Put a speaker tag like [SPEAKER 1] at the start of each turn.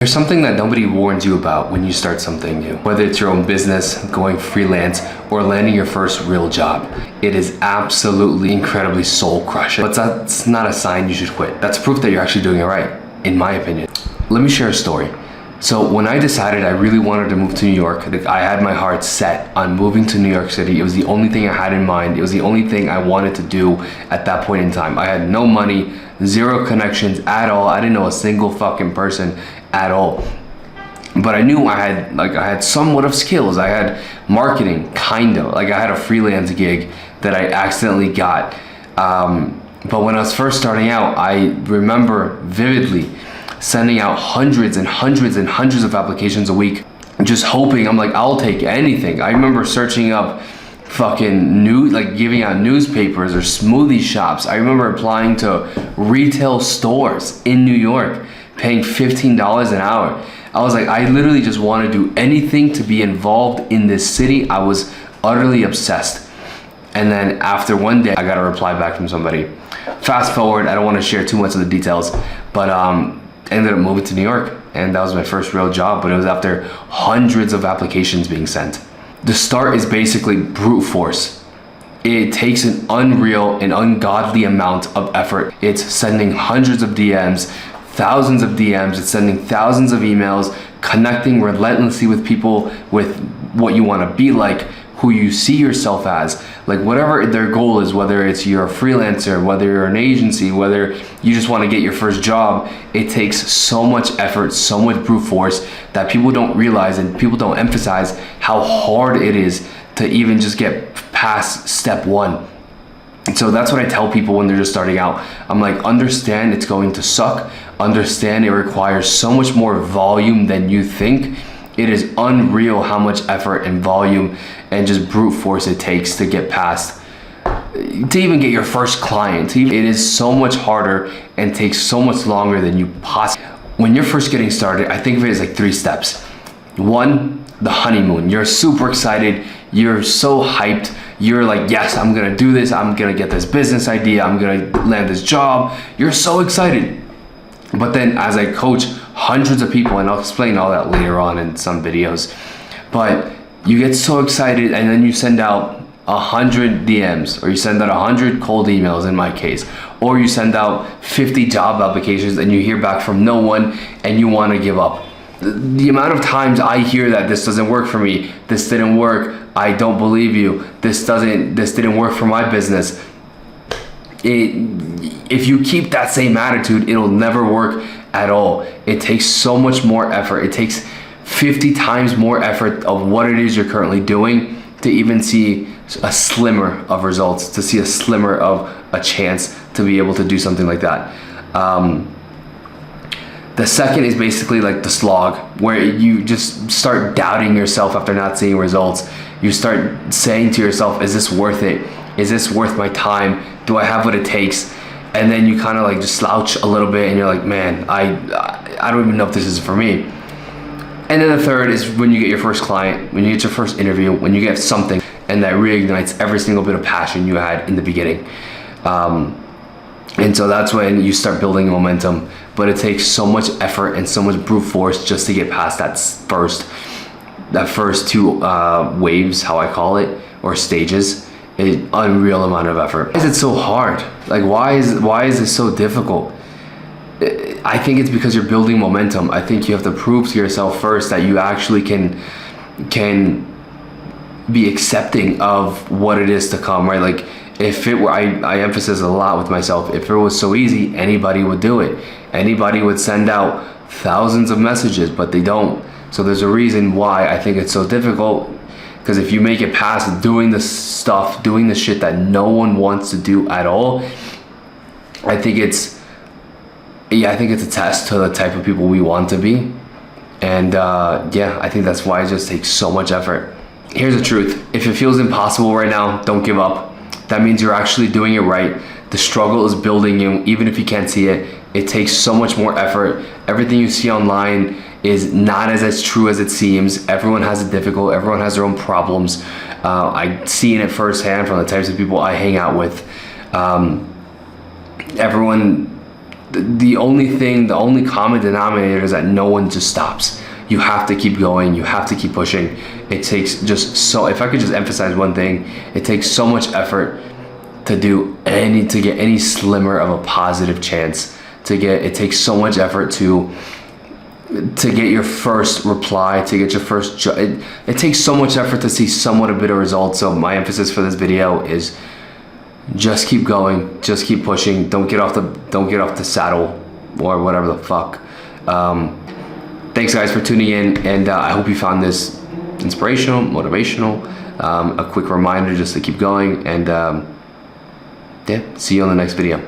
[SPEAKER 1] There's something that nobody warns you about when you start something new. Whether it's your own business, going freelance, or landing your first real job. It is absolutely incredibly soul crushing. But that's not a sign you should quit. That's proof that you're actually doing it right, in my opinion. Let me share a story. So when I decided I really wanted to move to New York, I had my heart set on moving to New York City. It was the only thing I had in mind. It was the only thing I wanted to do at that point in time. I had no money, zero connections at all. I didn't know a single fucking person at all. But I knew I had somewhat of skills. I had marketing, kind of. I had a freelance gig that I accidentally got. But when I was first starting out, I remember vividly sending out hundreds and hundreds and hundreds of applications a week, just hoping. I'm like, I'll take anything. I remember searching up fucking giving out newspapers or smoothie shops. I remember applying to retail stores in New York, paying $15 an hour. I was like, I literally just want to do anything to be involved in this city. I was utterly obsessed. And then after one day, I got a reply back from somebody. Fast forward, I don't want to share too much of the details, but ended up moving to New York, and that was my first real job, but it was after hundreds of applications being sent. The start is basically brute force. It takes an unreal and ungodly amount of effort. It's sending hundreds of DMs, thousands of DMs, it's sending thousands of emails, connecting relentlessly with people with what you want to be like, who you see yourself as, whatever their goal is, whether it's you're a freelancer, whether you're an agency, whether you just want to get your first job. It takes so much effort, so much brute force that people don't realize and people don't emphasize how hard it is to even just get past step one. And so that's what I tell people when they're just starting out. I'm like, understand it's going to suck. Understand it requires so much more volume than you think. It is unreal how much effort and volume and just brute force it takes to get past, to even get your first client. It is so much harder and takes so much longer than you possibly. When you're first getting started, I think of it as 3 steps. 1, the honeymoon. You're super excited. You're so hyped. You're like, yes, I'm gonna do this. I'm gonna get this business idea. I'm gonna land this job. You're so excited. But then as I coach hundreds of people, and I'll explain all that later on in some videos, but you get so excited and then you send out 100 DMs, or you send out 100 cold emails in my case, or you send out 50 job applications and you hear back from no one and you want to give up. The amount of times I hear that this doesn't work for me, this didn't work, I don't believe you, this didn't work for my business. If you keep that same attitude, it'll never work at all. It takes so much more effort. It takes 50 times more effort of what it is you're currently doing to even see a slimmer of results, to see a slimmer of a chance to be able to do something like that. The second is basically the slog, where you just start doubting yourself after not seeing results. You start saying to yourself, is this worth it? Is this worth my time? Do I have what it takes? And then you kind of just slouch a little bit and you're like, man, I don't even know if this is for me. And then the third is when you get your first client, when you get your first interview, when you get something, and that reignites every single bit of passion you had in the beginning. And so that's when you start building momentum, but it takes so much effort and so much brute force just to get past that first 2 waves, how I call it, or stages. An unreal amount of effort. Why is it so hard? Why is it so difficult? I think it's because you're building momentum. I think you have to prove to yourself first that you actually can be accepting of what it is to come, right? If it were, I emphasize a lot with myself, if it was so easy, anybody would do it. Anybody would send out thousands of messages, but they don't. So there's a reason why I think it's so difficult. Because if you make it past doing the stuff, doing the shit that no one wants to do at all, I think it's a test to the type of people we want to be. And I think that's why it just takes so much effort. Here's the truth. If it feels impossible right now, don't give up. That means you're actually doing it right. The struggle is building you, even if you can't see it. It takes so much more effort. Everything you see online is not as true as it seems. Everyone has it difficult. Everyone has their own problems. I've seen it firsthand from the types of people I hang out with. Everyone the only common denominator is that no one just stops. You have to keep going. You have to keep pushing. It takes just so, if I could just emphasize one thing, it takes so much effort to get any slimmer of a positive chance it takes so much effort to get your first reply, to get your first it takes so much effort to see somewhat a bit of results. So my emphasis for this video is just keep going, just keep pushing. Don't get off the saddle or whatever the fuck. Thanks guys for tuning in, and I hope you found this inspirational, motivational, a quick reminder just to keep going, and yeah, see you on the next video.